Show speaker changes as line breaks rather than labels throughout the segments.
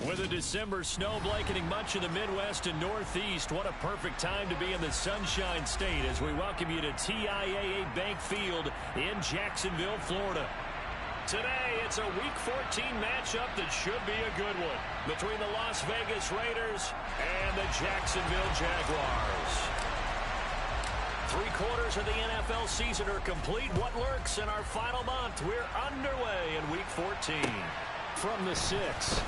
With a December snow blanketing much of the Midwest and Northeast, what a perfect time to be in the Sunshine State as we welcome you to TIAA Bank Field in Jacksonville, Florida. Today, it's a Week 14 matchup that should be a good one between the Las Vegas Raiders and the Jacksonville Jaguars. 3/4 of the NFL season are complete. What lurks in our final month? We're underway in Week 14. From the 6.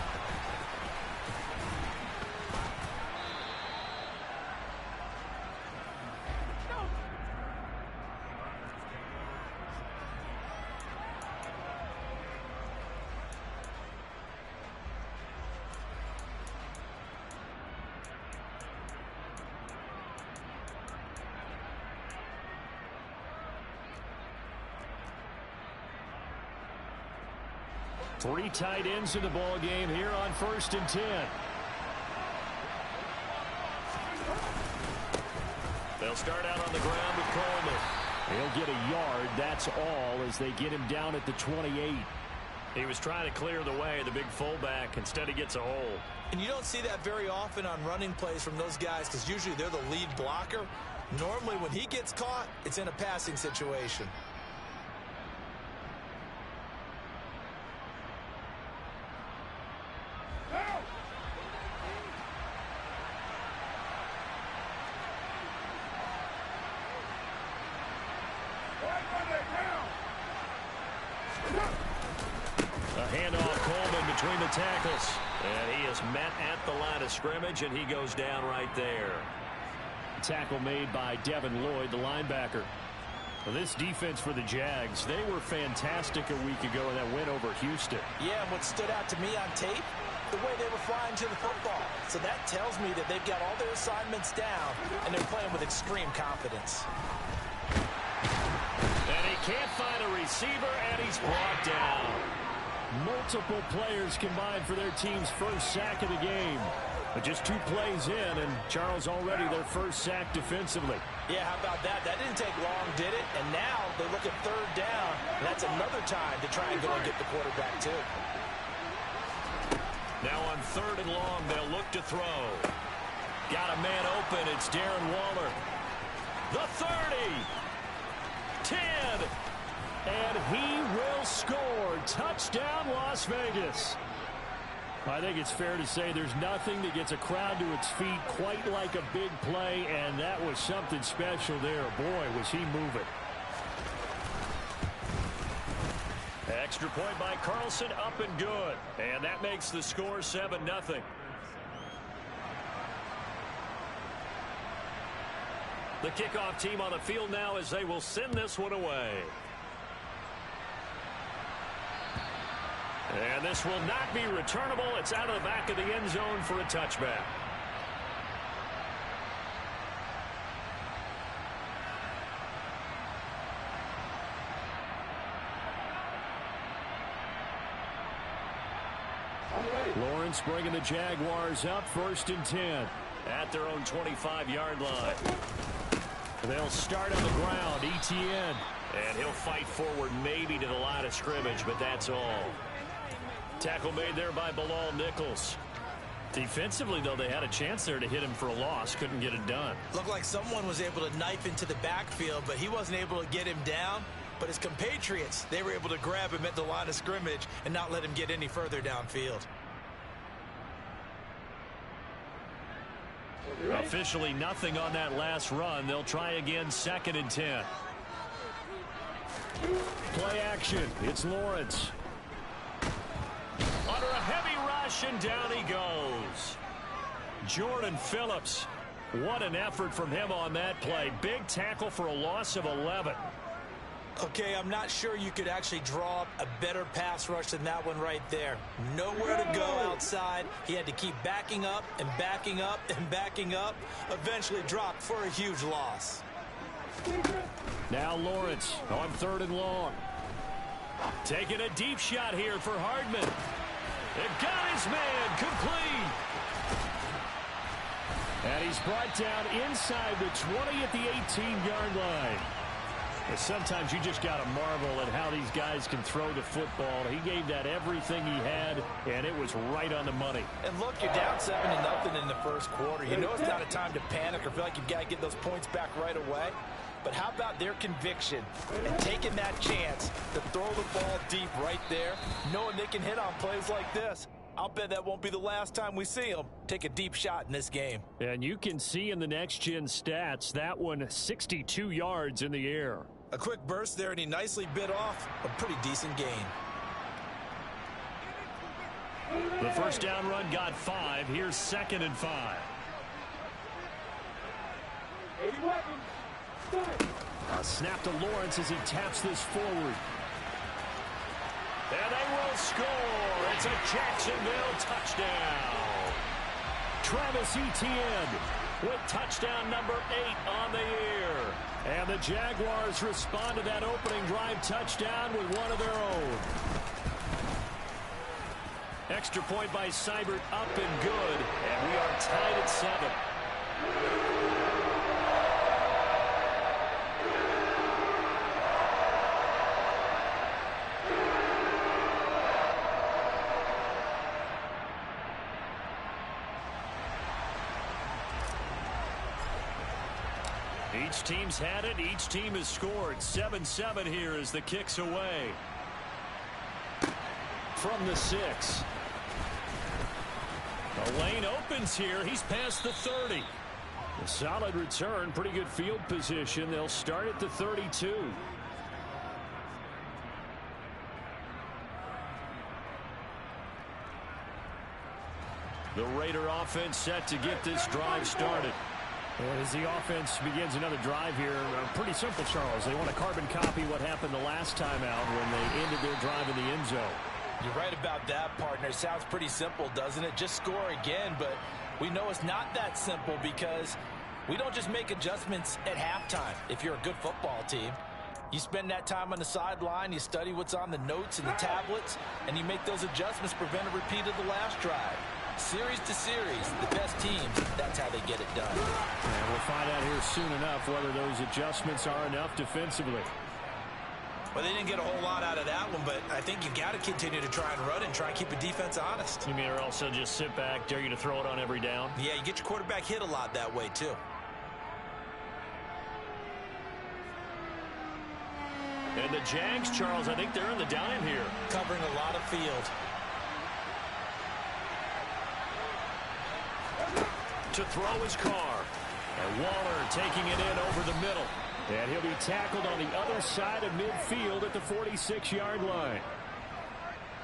Three tight ends in the ball game here on 1st and 10. They'll start out on the ground with Coleman. He'll get a yard, that's all, as they get him down at the 28. He was trying to clear the way, the big fullback. Instead, he gets a hole.
And you don't see that very often on running plays from those guys because usually they're the lead blocker. Normally, when he gets caught, it's in a passing situation.
Between the tackles, and he is met at the line of scrimmage, and he goes down right there. Tackle made by Devin Lloyd, the linebacker. Well, this defense for the Jags, they were fantastic a week ago in that win over Houston.
Yeah, and what stood out to me on tape, the way they were flying to the football. So that tells me that they've got all their assignments down, and they're playing with extreme confidence.
And he can't find a receiver, and he's brought down.
Multiple players combined for their team's first sack of the game. But just 2 plays in, and Charles already their first sack defensively.
Yeah, how about that? That didn't take long, did it? And now they look at 3rd down, and that's another time to try and go and get the quarterback, too.
Now on 3rd and long, they'll look to throw. Got a man open. It's Darren Waller. The 30. 10.
And he will score. Touchdown, Las Vegas. I think it's fair to say there's nothing that gets a crowd to its feet quite like a big play, and that was something special there. Boy, was he moving.
Extra point by Carlson, up and good. And that makes the score 7-0. The kickoff team on the field now as they will send this one away. And this will not be returnable. It's out of the back of the end zone for a touchback.
Lawrence bringing the Jaguars up 1st and 10.
At their own 25-yard line.
They'll start on the ground. Etienne.
And he'll fight forward maybe to the line of scrimmage, but that's all. Tackle made there by Bilal Nichols. Defensively, though, they had a chance there to hit him for a loss. Couldn't get it done.
Looked like someone was able to knife into the backfield, but he wasn't able to get him down. But his compatriots, they were able to grab him at the line of scrimmage and not let him get any further downfield.
Officially nothing on that last run. They'll try again 2nd and 10.
Play action. It's Lawrence.
Under a heavy rush, and down he goes. Jordan Phillips. What an effort from him on that play. Big tackle for a loss of 11.
Okay, I'm not sure you could actually draw up a better pass rush than that one right there. Nowhere to go outside. He had to keep backing up and backing up and backing up. Eventually dropped for a huge loss.
Now Lawrence on 3rd and long.
Taking a deep shot here for Hardman. It got his man complete.
And he's brought down inside the 20 at the 18-yard line. Sometimes you just got to marvel at how these guys can throw the football. He gave that everything he had, and it was right on the money.
And look, you're down 7-0 in the first quarter. You know it's not a time to panic or feel like you've got to get those points back right away. But how about their conviction and taking that chance to throw the ball deep right there, knowing they can hit on plays like this? I'll bet that won't be the last time we see them take a deep shot in this game.
And you can see in the next-gen stats, that one 62 yards in the air.
A quick burst there, and he nicely bit off a pretty decent gain.
The first down run got 5. Here's 2nd and 5. A snap to Lawrence as he taps this forward. And they will score. It's a Jacksonville touchdown. Travis Etienne with touchdown number 8 on the year. And the Jaguars respond to that opening drive touchdown with one of their own. Extra point by Seibert, up and good. And we are tied at 7. Each team's had it. Each team has scored. 7-7 here as the kick's away. From the 6. The lane opens here. He's past the 30. A solid return. Pretty good field position. They'll start at the 32. The Raider offense set to get this drive started. As the offense begins another drive here, pretty simple, Charles. They want to carbon copy what happened the last time out when they ended their drive in the end zone.
You're right about that, partner. Sounds pretty simple, doesn't it? Just score again, but we know it's not that simple because we don't just make adjustments at halftime if you're a good football team. You spend that time on the sideline, you study what's on the notes and the tablets, and you make those adjustments, prevent a repeat of the last drive. Series to series, the best teams, that's how they get it done.
And we'll find out here soon enough whether those adjustments are enough defensively.
Well, they didn't get a whole lot out of that one, but I think you've got to continue to try and run and try and keep the defense honest.
You mean or also just sit back, dare you to throw it on every down?
Yeah, you get your quarterback hit a lot that way, too.
And the Jags, Charles, I think they're in the dime here.
Covering a lot of field.
To throw his car. And Waller taking it in over the middle. And he'll be tackled on the other side of midfield at the 46-yard line.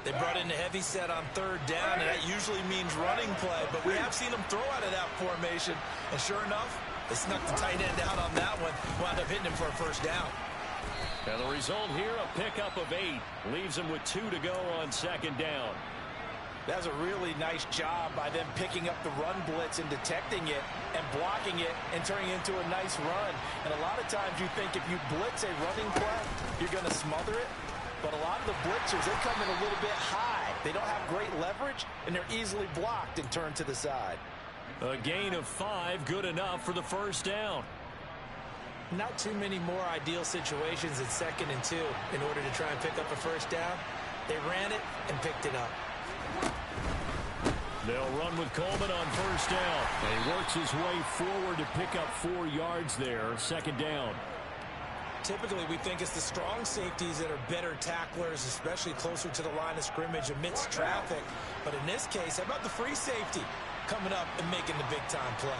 They brought in the heavy set on 3rd down, and that usually means running play. But we have seen them throw out of that formation. And sure enough, they snuck the tight end out on that one. Wound up hitting him for a first down.
And the result here, a pickup of 8. Leaves them with 2 to go on 2nd down.
That's a really nice job by them picking up the run blitz and detecting it and blocking it and turning it into a nice run. And a lot of times you think if you blitz a running play, you're going to smother it. But a lot of the blitzers, they come in a little bit high. They don't have great leverage, and they're easily blocked and turned to the side.
A gain of 5, good enough for the first down.
Not too many more ideal situations in 2nd and 2 in order to try and pick up a first down. They ran it and picked it up.
They'll run with Coleman on first down. And he works his way forward to pick up 4 yards there. 2nd down.
Typically, we think it's the strong safeties that are better tacklers, especially closer to the line of scrimmage amidst traffic. But in this case, how about the free safety coming up and making the big-time play?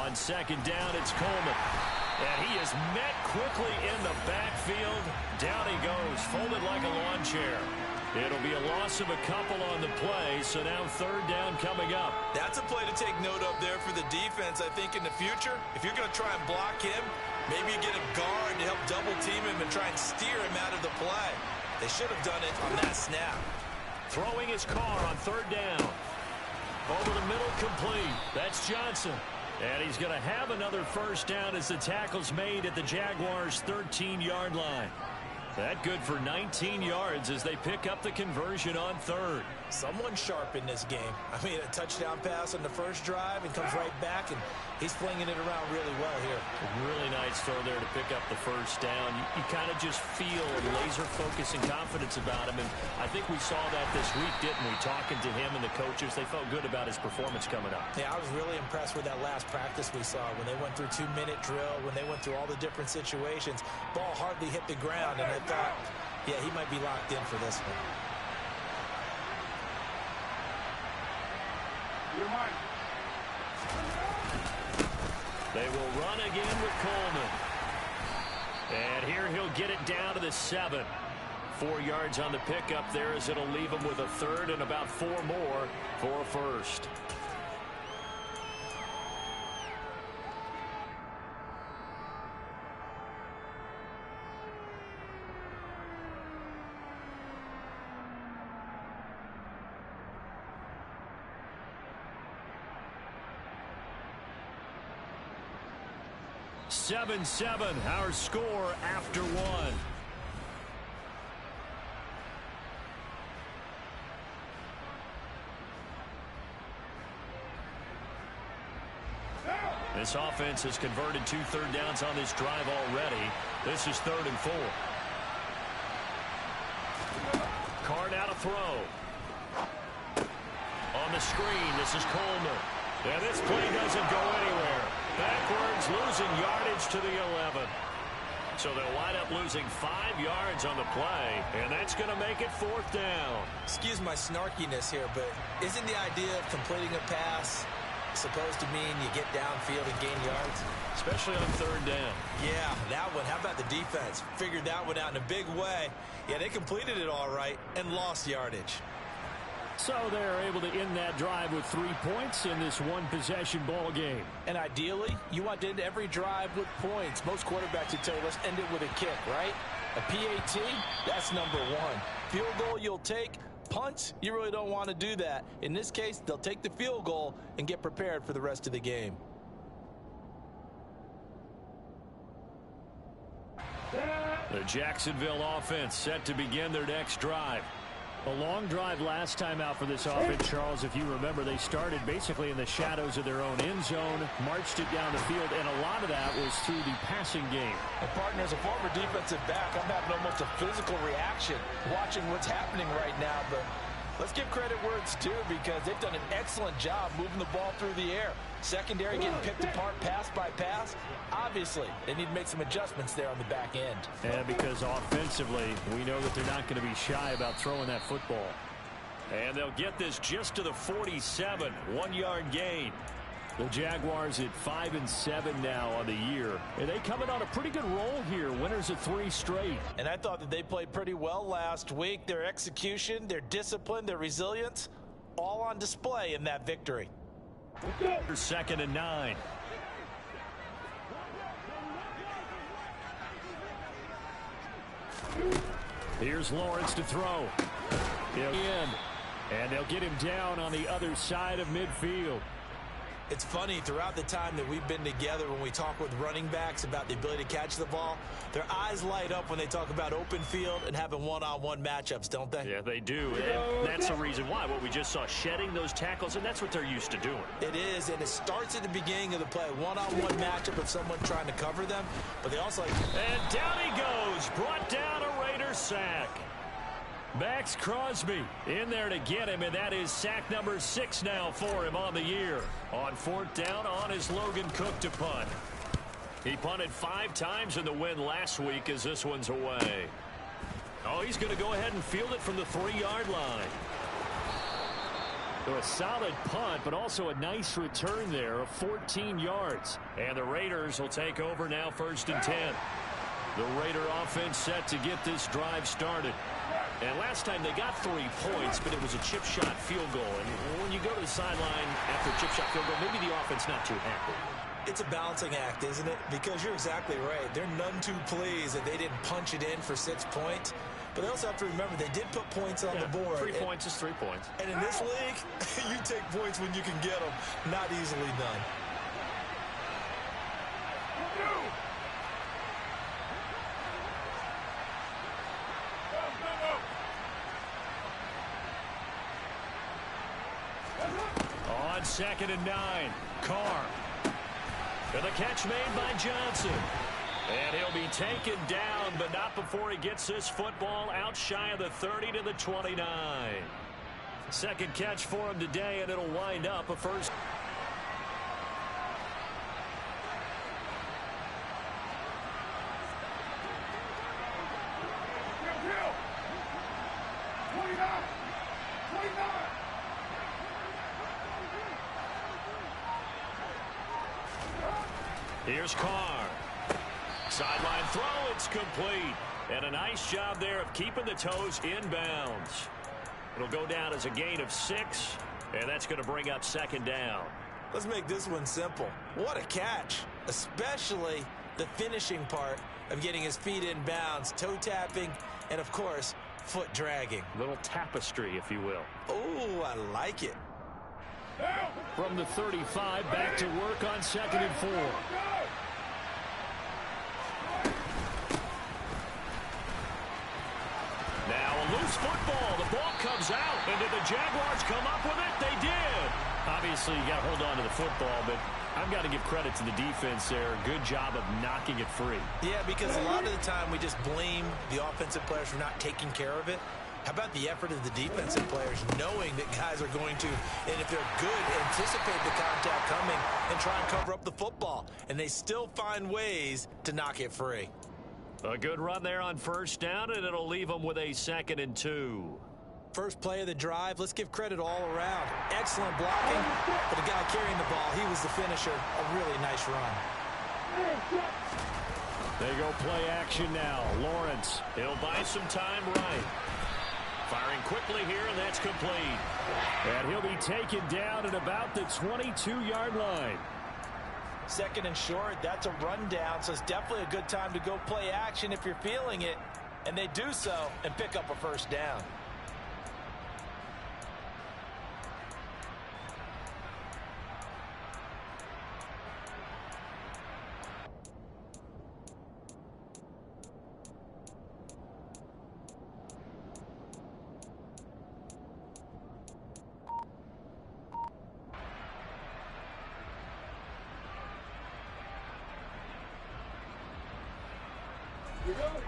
On 2nd down, it's Coleman. And he is met quickly in the backfield. Down he goes, folded like a lawn chair. It'll be a loss of a couple on the play, so now 3rd down coming up.
That's a play to take note of there for the defense, I think, in the future. If you're going to try and block him, maybe you get a guard to help double-team him and try and steer him out of the play. They should have done it on that snap.
Throwing his car on 3rd down. Over the middle, complete. That's Johnson.
And he's going to have another first down as the tackle's made at the Jaguars' 13-yard line. That good for 19 yards as they pick up the conversion on third.
Someone sharp in this game. I mean, a touchdown pass on the first drive and comes right back, and he's flinging it around really well here.
Really nice throw there to pick up the first down. You kind of just feel laser focus and confidence about him, and I think we saw that this week, didn't we? Talking to him and the coaches, they felt good about his performance coming up.
Yeah, I was really impressed with that last practice we saw when they went through 2-minute drill, when they went through all the different situations. Ball hardly hit the ground, and I thought, yeah, he might be locked in for this one.
They will run again with Coleman. And here he'll get it down to the 7. 4 yards on the pickup there as it'll leave him with a third and about 4 more for a first. Seven, our score after 1. This offense has converted 2 third downs on this drive already. This is 3rd and 4. Card out a throw. On the screen, this is Coleman. And this play doesn't go anywhere. Backwards, losing yardage to the 11. So they'll wind up losing 5 yards on the play, and that's going to make it 4th down.
Excuse my snarkiness here, but isn't the idea of completing a pass supposed to mean you get downfield and gain yards?
Especially on 3rd down.
Yeah, that one. How about the defense? Figured that one out in a big way. Yeah, they completed it all right and lost yardage.
So they're able to end that drive with 3 points in this one-possession ball game.
And ideally, you want to end every drive with points. Most quarterbacks would tell you, let's end it with a kick, right? A PAT, that's number 1. Field goal you'll take. Punts, you really don't want to do that. In this case, they'll take the field goal and get prepared for the rest of the game.
The Jacksonville offense set to begin their next drive.
A long drive last time out for this offense, Charles. If you remember, they started basically in the shadows of their own end zone, marched it down the field, and a lot of that was through the passing game.
And partner, as a former defensive back, I'm having almost a physical reaction watching what's happening right now. But let's give credit where it's due, because they've done an excellent job moving the ball through the air. Secondary getting picked apart pass by pass. Obviously, they need to make some adjustments there on the back end.
And because offensively, we know that they're not going to be shy about throwing that football.
And they'll get this just to the 47, 1-yard gain.
The Jaguars at 5-7 now on the year. And they coming on a pretty good roll here. Winners of 3 straight.
And I thought that they played pretty well last week. Their execution, their discipline, their resilience, all on display in that victory.
2nd and 9.
Here's Lawrence to throw. In. And they'll get him down on the other side of midfield.
It's funny, throughout the time that we've been together, when we talk with running backs about the ability to catch the ball, their eyes light up when they talk about open field and having one-on-one matchups, don't they?
Yeah, they do. And that's the reason why. What we just saw, shedding those tackles, and that's what they're used to doing.
It is, and it starts at the beginning of the play. One-on-one matchup of someone trying to cover them, but they also like...
And down he goes, brought down a Raider sack. Max Crosby in there to get him, and that is sack number 6 now for him on the year. On 4th down, on is Logan Cook to punt. He punted 5 times in the win last week as this one's away. Oh, he's going to go ahead and field it from the 3-yard line.
So a solid punt, but also a nice return there of 14 yards.
And the Raiders will take over now, 1st and 10. The Raider offense set to get this drive started. And last time they got 3 points, but it was a chip shot field goal. And when you go to the sideline after a chip shot field goal, maybe the offense not too happy.
It's a balancing act, isn't it? Because you're exactly right. They're none too pleased that they didn't punch it in for 6 points. But they also have to remember they did put points on the board.
3 points is 3 points.
And in this league, you take points when you can get them. Not easily done.
on 2nd and 9. Carr. And the catch made by Johnson. And he'll be taken down, but not before he gets this football out shy of the 30 to the 29. Second catch for him today, and it'll wind up a first. Here's Carr. Sideline throw, it's complete. And a nice job there of keeping the toes inbounds. It'll go down as a gain of 6, and that's going to bring up 2nd down.
Let's make this one simple. What a catch, especially the finishing part of getting his feet in bounds, toe tapping, and of course, foot dragging.
Little tapestry, if you will.
Oh, I like it.
From the 35, back to work on 2nd and 4.
Now a loose football. The ball comes out. And did the Jaguars come up with it? They did.
Obviously, you got to hold on to the football, but I've got to give credit to the defense there. Good job of knocking it free.
Yeah, because a lot of the time we just blame the offensive players for not taking care of it. How about the effort of the defensive players knowing that guys are going to, and if they're good, anticipate the contact coming and try and cover up the football. And they still find ways to knock it free.
A good run there on 1st down, and it'll leave them with a 2nd and 2.
First play of the drive, let's give credit all around. Excellent blocking, but the guy carrying the ball, he was the finisher. A really nice run.
They go play action now. Lawrence.
He'll buy some time right. Firing quickly here, and that's complete.
And he'll be taken down at about the 22-yard line.
2nd and short, that's a rundown, so it's definitely a good time to go play action if you're feeling it. And they do so and pick up a 1st down.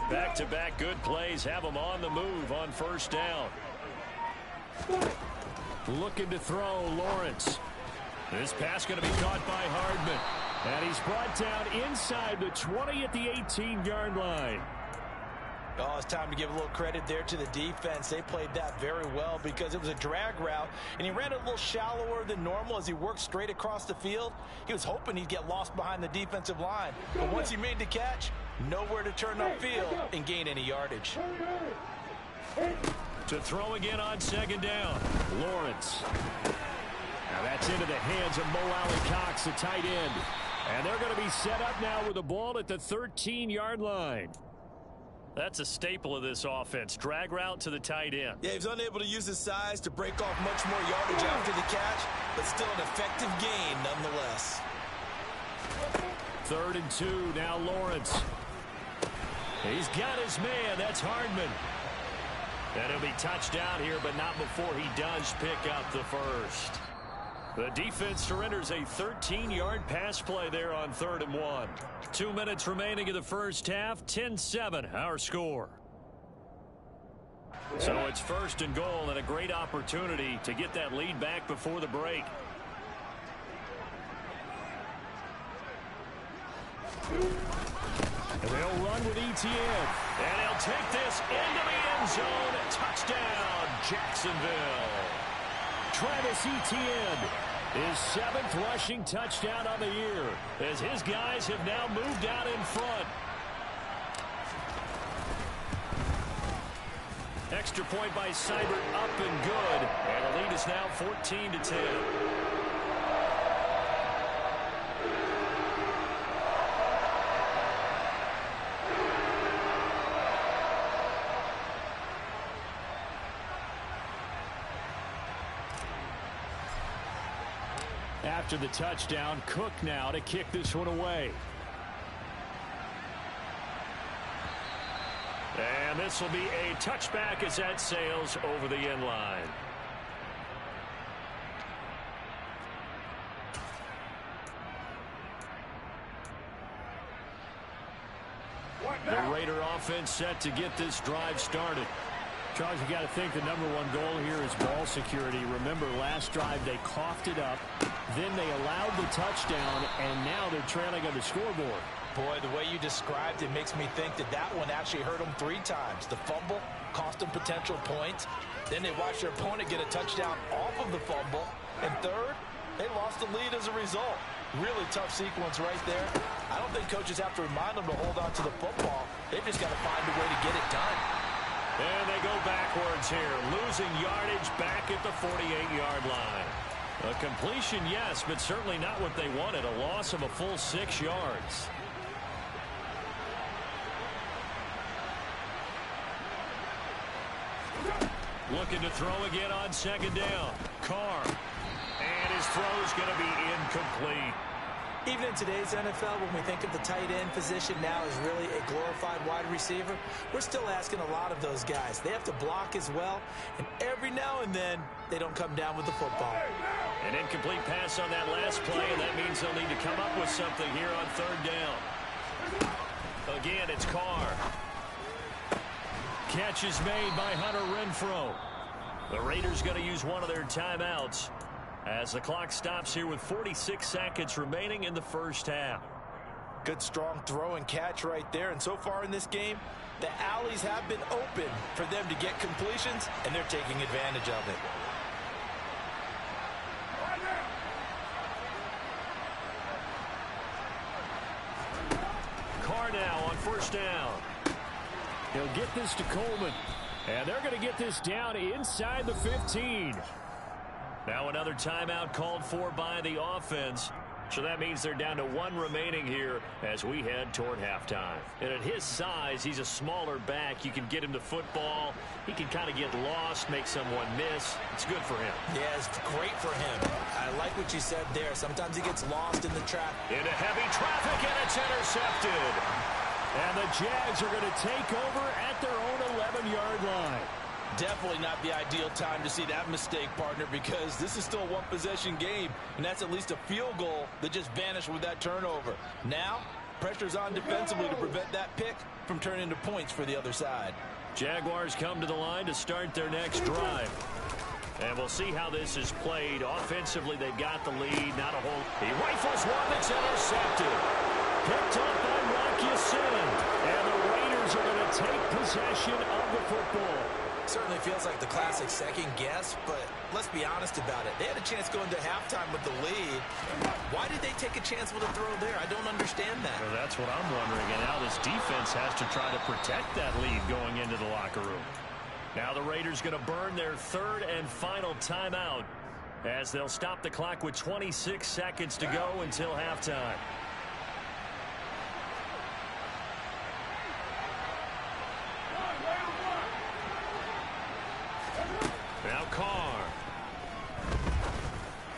Back-to-back good plays have them on the move on 1st down.
Looking to throw, Lawrence.
This pass going to be caught by Hardman.
And he's brought down inside the 20 at the 18-yard line.
Oh, it's time to give a little credit there to the defense. They played that very well because it was a drag route, and he ran it a little shallower than normal as he worked straight across the field. He was hoping he'd get lost behind the defensive line. But once he made the catch, nowhere to turn upfield and gain any yardage.
To throw again on 2nd down.
Lawrence. Now that's into the hands of Mo Alley-Cox, the tight end. And they're going to be set up now with the ball at the 13-yard line.
That's a staple of this offense. Drag route to the tight end.
Yeah, he's unable to use his size to break off much more yardage after the catch, but still an effective gain nonetheless.
3rd and 2, now Lawrence.
He's got his man. That's Hardman. And he'll be touched down here, but not before he does pick up the 1st. The defense surrenders a 13-yard pass play there on 3rd and 1. 2 minutes remaining in the 1st half. 10-7, our score. So it's 1st and goal, and a great opportunity to get that lead back before the break.
And they'll run with ETN.
And he'll take this into the end zone. Touchdown, Jacksonville.
Travis Etienne, his 7th rushing touchdown on the year,
as his guys have now moved out in front. Extra point by Seibert, up and good. And the lead is now 14-10.
After the touchdown, Cook now to kick this one away.
And this will be a touchback as that sails over the end line. Raider offense set to get this drive started.
Charles, you got to think the #1 goal here is ball security. Remember, last drive they coughed it up, then they allowed the touchdown, and now they're trailing on the scoreboard.
Boy, the way you described it makes me think that one actually hurt them 3 times. The fumble cost them potential points. Then they watched their opponent get a touchdown off of the fumble. And third, they lost the lead as a result. Really tough sequence right there. I don't think coaches have to remind them to hold on to the football. They've just got to find a way to get it done.
And they go backwards here, losing yardage back at the 48-yard line. A completion, yes, but certainly not what they wanted. A loss of a full 6 yards. Looking to throw again on 2nd down. Carr. And his throw's going to be incomplete.
Even in today's NFL, when we think of the tight end position now as really a glorified wide receiver, we're still asking a lot of those guys. They have to block as well, and every now and then, they don't come down with the football.
An incomplete pass on that last play, and that means they'll need to come up with something here on 3rd down. Again, it's Carr. Catch is made by Hunter Renfrow. The Raiders going to use one of their timeouts as the clock stops here with 46 seconds remaining in the first half.
Good strong throw and catch right there. And so far in this game, the alleys have been open for them to get completions, and they're taking advantage of it.
Carr now on 1st down.
He'll get this to Coleman. And they're going to get this down inside the 15.
Now another timeout called for by the offense. So that means they're down to 1 remaining here as we head toward halftime. And at his size, he's a smaller back. You can get him to football. He can kind of get lost, make someone miss. It's good for him.
Yeah, it's great for him. I like what you said there. Sometimes he gets lost in the trap.
Into heavy traffic, and it's intercepted.
And the Jags are going to take over at their own 11-yard line.
Definitely not the ideal time to see that mistake, partner, because this is still a 1-possession game, and that's at least a field goal that just vanished with that turnover. Now, pressure's on defensively to prevent that pick from turning into points for the other side.
Jaguars come to the line to start their next drive. And we'll see how this is played. Offensively, they've got the lead. Not a whole. He rifles one that's intercepted. Picked up by Rocky Sin. And the Raiders are going to take possession of the football.
Certainly feels like the classic second guess, but let's be honest about it. They had a chance going to halftime with the lead. Why did they take a chance with a throw there? I don't understand that.
Well, that's what I'm wondering. And now this defense has to try to protect that lead going into the locker room. Now the Raiders going to burn their 3rd and final timeout as they'll stop the clock with 26 seconds to go until halftime. Now Carr.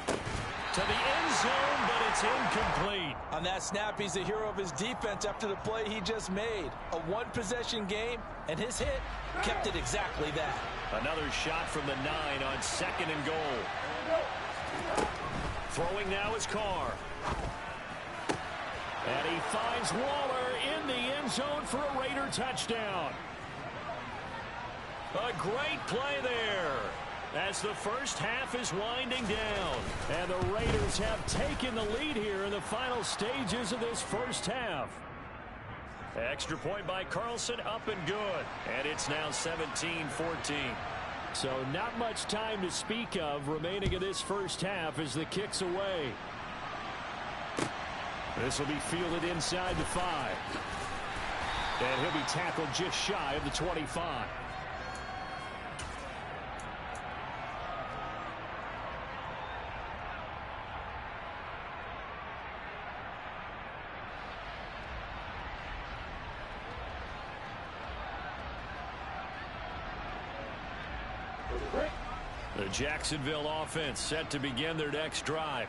To the end zone, but it's incomplete.
On that snap, he's the hero of his defense after the play he just made. A 1-possession game, and his hit kept it exactly that.
Another shot from the 9 on 2nd and goal. Throwing now is Carr.
And he finds Waller in the end zone for a Raider touchdown.
A great play there as the first half is winding down.
And the Raiders have taken the lead here in the final stages of this first half.
Extra point by Carlson, up and good. And it's now 17-14.
So not much time to speak of remaining in this first half as the kick's away. This will be fielded inside the 5. And he'll be tackled just shy of the 25.
The Jacksonville offense set to begin their next drive.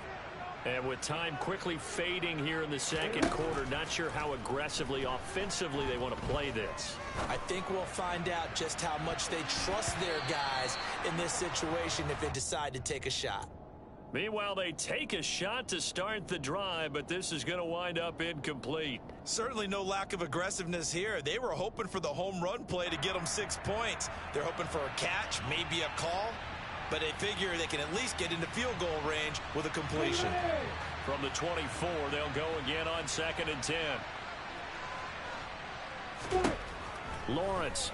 And with time quickly fading here in the second quarter, not sure how aggressively, offensively they want to play this.
I think we'll find out just how much they trust their guys in this situation if they decide to take a shot.
Meanwhile, they take a shot to start the drive, but this is going to wind up incomplete.
Certainly no lack of aggressiveness here. They were hoping for the home run play to get them 6 points. They're hoping for a catch, maybe a call, but they figure they can at least get into field goal range with a completion.
From the 24, they'll go again on 2nd and 10. Lawrence.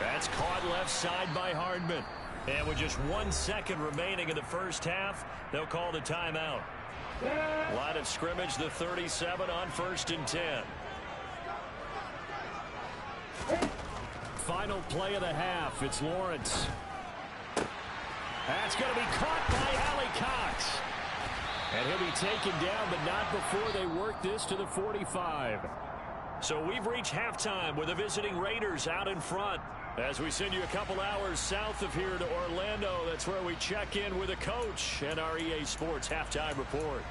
That's caught left side by Hardman. And with just 1 second remaining in the first half, they'll call the timeout. Line of scrimmage, the 37 on 1st and 10. Final play of the half. It's Lawrence. That's going to be caught by Allie Cox. And he'll be taken down, but not before they work this to the 45. So we've reached halftime with the visiting Raiders out in front. As we send you a couple hours south of here to Orlando, that's where we check in with a coach and our EA Sports Halftime Report.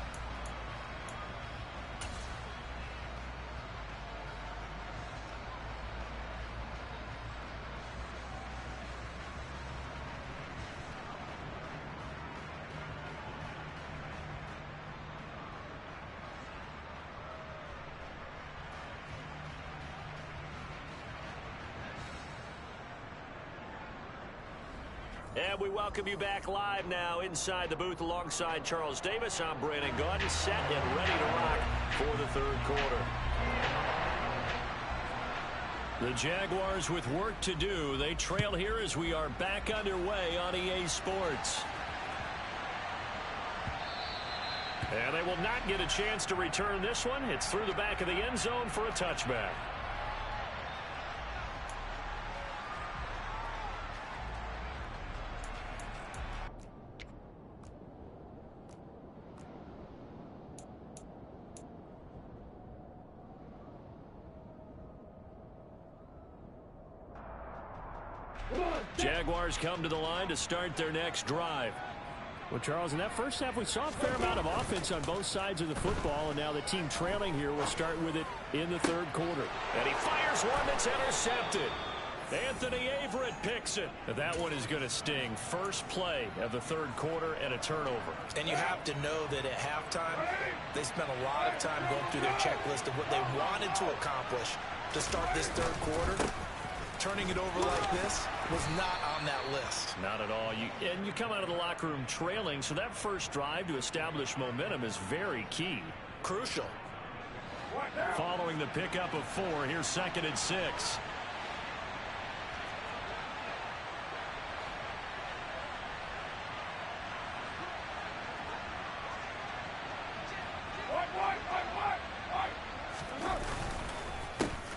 And we welcome you back live now inside the booth alongside Charles Davis. I'm Brandon Gaudin, set and ready to rock for the third quarter. The Jaguars with work to do. They trail here as we are back underway on EA Sports. And they will not get a chance to return this one. It's through the back of the end zone for a touchback. Jaguars come to the line to start their next drive.
Well, Charles, in that first half, we saw a fair amount of offense on both sides of the football, and now the team trailing here will start with it in the third quarter.
And he fires one that's intercepted. Anthony Averett picks it. That one is going to sting. First play of the third quarter and a turnover.
And you have to know that at halftime, they spent a lot of time going through their checklist of what they wanted to accomplish to start this third quarter. Turning it over like this was not on that list.
Not at all. And you come out of the locker room trailing, so that first drive to establish momentum is very key.
Crucial.
Following the pickup of 4, here's 2nd and 6.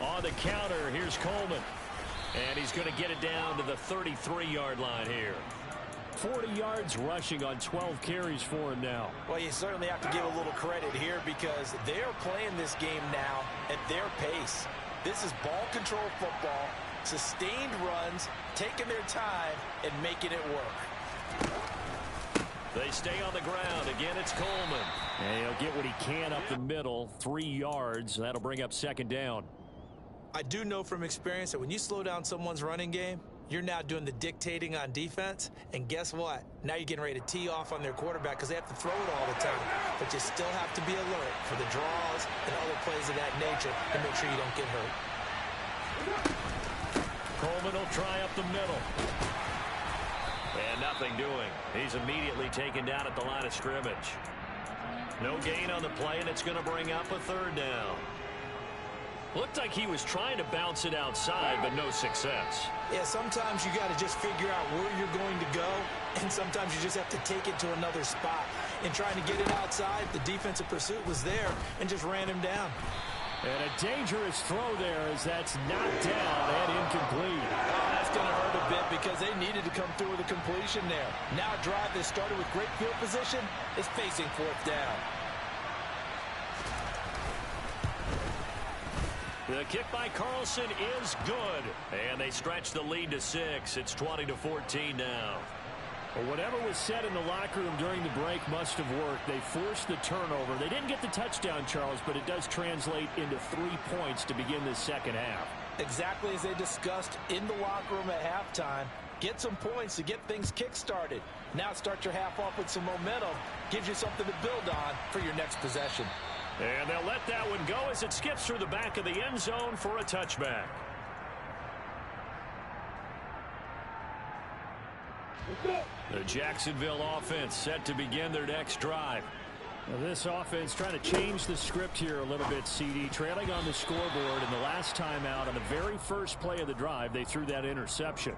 On the counter, here's Coleman. And he's going to get it down to the 33-yard line here.
40 yards rushing on 12 carries for him now.
Well, you certainly have to give a little credit here because they're playing this game now at their pace. This is ball control football, sustained runs, taking their time, and making it work.
They stay on the ground. Again, it's Coleman.
And he'll get what he can up the middle, 3 yards. That'll bring up 2nd down.
I do know from experience that when you slow down someone's running game, you're now doing the dictating on defense. And guess what? Now you're getting ready to tee off on their quarterback because they have to throw it all the time. But you still have to be alert for the draws and other plays of that nature to make sure you don't get hurt.
Coleman will try up the middle. And nothing doing. He's immediately taken down at the line of scrimmage. No gain on the play, and it's going to bring up a 3rd down. Looked like he was trying to bounce it outside, but no success.
Yeah, sometimes you got to just figure out where you're going to go, and sometimes you just have to take it to another spot. In trying to get it outside, the defensive pursuit was there and just ran him down.
And a dangerous throw there as that's knocked down and incomplete.
Oh, that's going to hurt a bit because they needed to come through with a completion there. Now a drive that started with great field position is facing 4th down.
The kick by Carlson is good. And they stretch the lead to 6. It's 20-14 now.
Well, whatever was said in the locker room during the break must have worked. They forced the turnover. They didn't get the touchdown, Charles, but it does translate into 3 points to begin this second half.
Exactly as they discussed in the locker room at halftime. Get some points to get things kick-started. Now start your half off with some momentum. Gives you something to build on for your next possession.
And they'll let that one go as it skips through the back of the end zone for a touchback. The Jacksonville offense set to begin their next drive.
Well, this offense trying to change the script here a little bit, CD. Trailing on the scoreboard, and the last time out on the very first play of the drive, they threw that interception.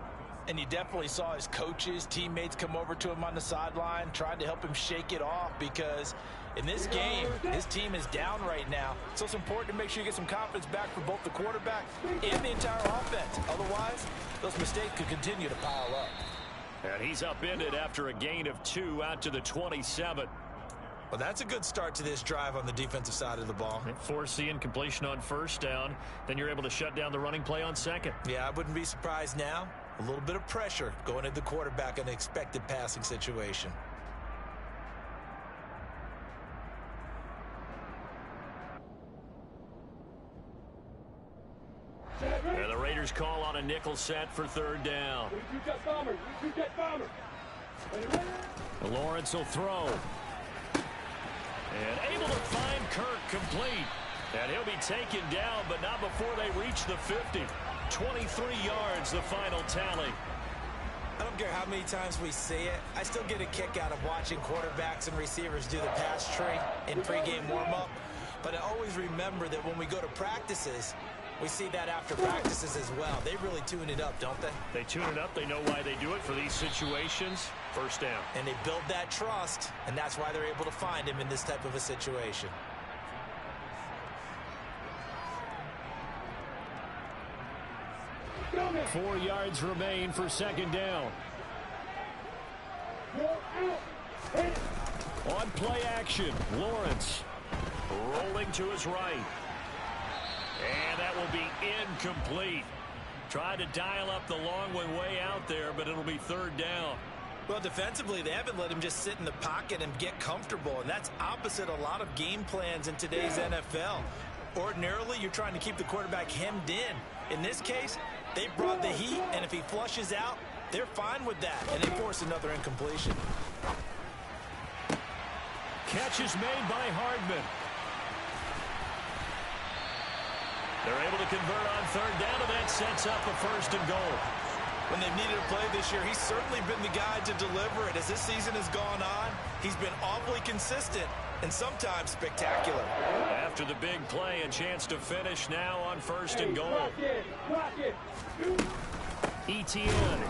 And you definitely saw his coaches, teammates come over to him on the sideline, trying to help him shake it off, because in this game, his team is down right now. So it's important to make sure you get some confidence back for both the quarterback and the entire offense. Otherwise, those mistakes could continue to pile up.
And he's upended after a gain of 2 out to the 27.
Well, that's a good start to this drive on the defensive side of the ball.
Force the incompletion on first down. Then you're able to shut down the running play on second.
Yeah, I wouldn't be surprised now. A little bit of pressure going at the quarterback in an expected passing situation.
And the Raiders call on a nickel set for third down. Lawrence will throw. And able to find Kirk complete. And he'll be taken down, but not before they reach the 50. 23 yards, the final tally.
I don't care how many times we see it. I still get a kick out of watching quarterbacks and receivers do the pass tree in pregame warm-up. But I always remember that when we go to practices, we see that after practices as well. They really tune it up, don't they?
They tune it up. They know why they do it for these situations. First down.
And they build that trust, and that's why they're able to find him in this type of a situation.
Four yards remain for second down. On play action, Lawrence
rolling to his right. And that will be incomplete. Tried to dial up the long one way out there, but it'll be third down.
Well, defensively, they haven't let him just sit in the pocket and get comfortable, and that's opposite a lot of game plans in today's NFL. Ordinarily, you're trying to keep the quarterback hemmed in. In this case, they brought the heat, and if he flushes out, they're fine with that, and they force another incompletion.
Catch is made by Hardman.
They're able to convert on third down, and that sets up a first and goal.
When they've needed a play this year, he's certainly been the guy to deliver it. As this season has gone on, he's been awfully consistent and sometimes spectacular.
After the big play, a chance to finish now on first and goal.
ETN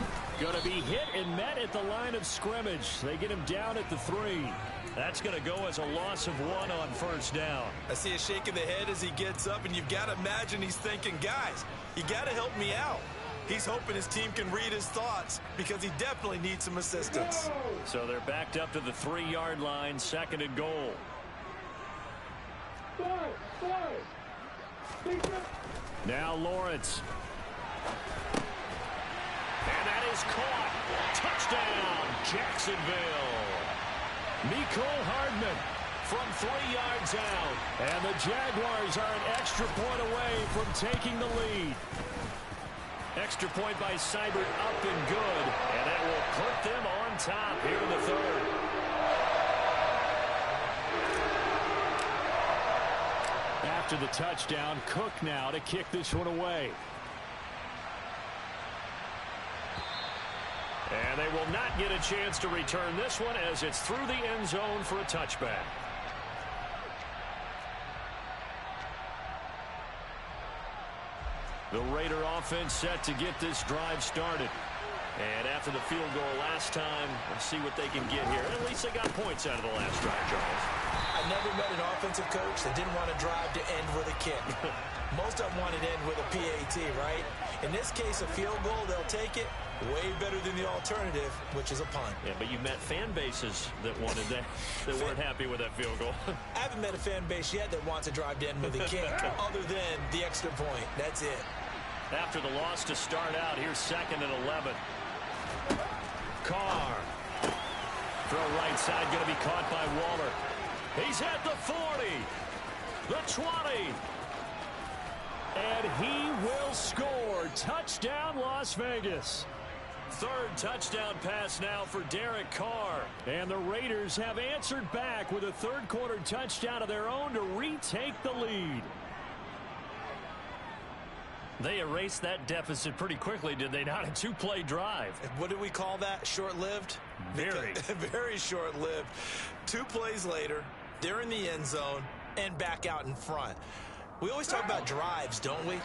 going to be hit and met at the line of scrimmage. They get him down at the 3.
That's going to go as a loss of 1 on first down.
I see a shake of the head as he gets up, and you've got to imagine he's thinking, guys, you got to help me out. He's hoping his team can read his thoughts because he definitely needs some assistance.
So they're backed up to the 3-yard line, second and goal.
Now Lawrence.
And that is caught. Touchdown, Jacksonville.
Mecole Hardman
from 3 yards out.
And the Jaguars are an extra point away from taking the lead.
Extra point by Seibert up and good. And that will put them on top here in the third.
After the touchdown, Cook now to kick this one away.
And they will not get a chance to return this one as it's through the end zone for a touchback. The Raider offense set to get this drive started. And after the field goal last time, let's see what they can get here. At least they got points out of the last drive, Charles.
I never met an offensive coach that didn't want a drive to end with a kick. Most of them want it to end with a PAT, right? In this case, a field goal, they'll take it. Way better than the alternative, which is a punt.
Yeah, but you met fan bases that wanted that weren't happy with that field goal.
I haven't met a fan base yet that wants a drive to end with a kick, other than the extra point. That's it.
After the loss to start out, here's second and 11. Carr. Throw right side, going to be caught by Waller. He's at the 40. The 20.
And he will score. Touchdown, Las Vegas.
Third touchdown pass now for Derek Carr.
And the Raiders have answered back with a third-quarter touchdown of their own to retake the lead.
They erased that deficit pretty quickly, did they not? A two-play drive.
What do we call that? Short-lived?
Very.
Very short-lived. 2 plays later, they're in the end zone and back out in front. We always talk about drives, don't we?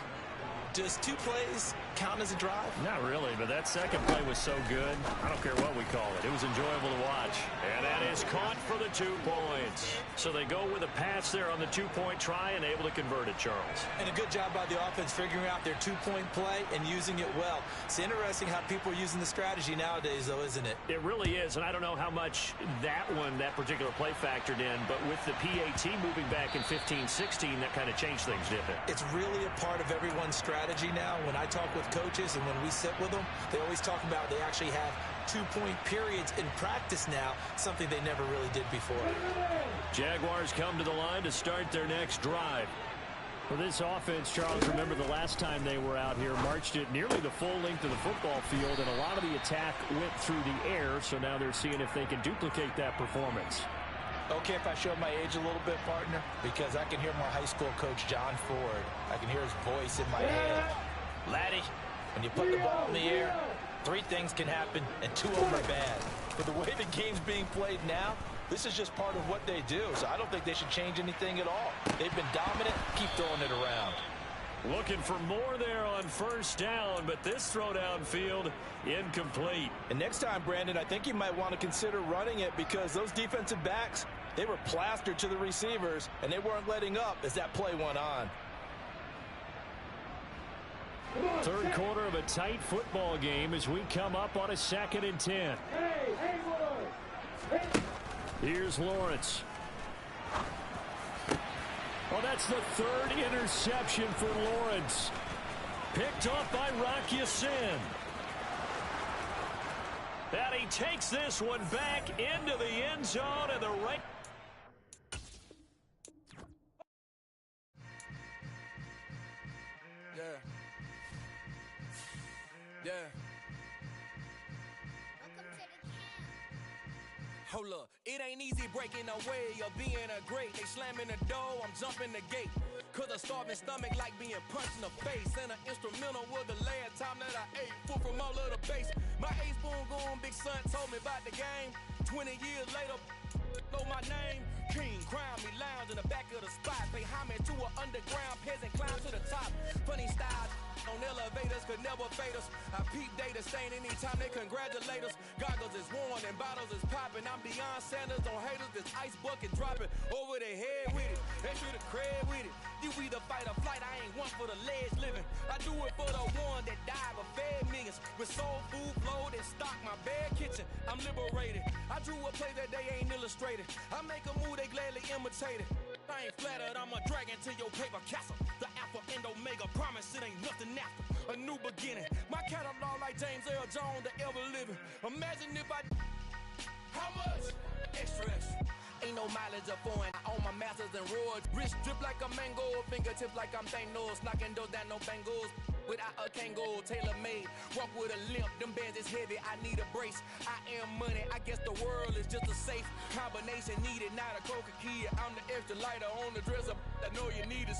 Does 2 plays count as a drive?
Not really, but that second play was so good. I don't care what we call it. It was enjoyable to watch. And that is caught for the 2 points. So they go with a pass there on the 2-point try and able to convert it, Charles.
And a good job by the offense figuring out their 2-point play and using it well. It's interesting how people are using the strategy nowadays, though, isn't it?
It really is, and I don't know how much that particular play factored in, but with the PAT moving back in 15-16, that kind of changed things, didn't it?
It's really a part of everyone's strategy now. When I talk with coaches and when we sit with them, they always talk about they actually have 2-point periods in practice now, something they never really did before.
Jaguars come to the line to start their next drive.
For this offense, Charles, remember the last time they were out here, marched it nearly the full length of the football field, and a lot of the attack went through the air, so now they're seeing if they can duplicate that performance.
Okay, if I show my age a little bit, partner, because I can hear my high school coach, John Ford. I can hear his voice in my head. Laddie, when you put the ball in the air, 3 things can happen, and 2 of them are bad. But the way the game's being played now, this is just part of what they do, so I don't think they should change anything at all. They've been dominant. Keep throwing it around.
Looking for more there on first down, but this throw downfield incomplete.
And next time, Brandon, I think you might want to consider running it because those defensive backs, they were plastered to the receivers, and they weren't letting up as that play went on.
Third quarter of a tight football game as we come up on a 2nd and 10. Here's Lawrence. Well, that's the 3rd interception for Lawrence. Picked off by Rock Ya-Sin.
And he takes this one back into the end zone and the right.
Yeah. Hold up, it ain't easy breaking away or being a great. They slamming the door, I'm jumping the gate. Cause a starving stomach like being punched in the face. And an instrumental was the last time that I ate food from all of the base. My A-spoon going big son told me about the game. 20 years later, know my name. King, crown me, lounge in the back of the spot. Pay homage to an underground peasant, climb to the top. Funny style on elevators could never fade us. I peep data stain anytime they congratulate us. Goggles is worn and bottles is popping. I'm beyond Sanders on haters. This ice bucket dropping over their head with it. Extra the cred with it. You either fight or flight. I ain't one for the ledge living. I do it for the one that died but fed millions. With soul food flowed and stock my bare kitchen. I'm liberated. I drew a play that they ain't illustrated. I make a move they gladly imitate it. I ain't flattered, I'm a dragon to your paper castle. The Alpha and Omega promise it ain't nothing after. A new beginning. My catalog like James L. Jones, the ever living. Imagine if I... How much? Extra, extra. Ain't no mileage of foreign. I own my masters and roads. Wrist drip like a mango. Fingertips like I'm Thanos. Knocking doors down, no bangles. Without a Kango, tailor-made. Walk with a limp. Them bands is heavy. I need a brace. I am money. I guess the world is just a safe combination needed. Not a coca key. I'm the extra lighter on the dresser. I know you need it.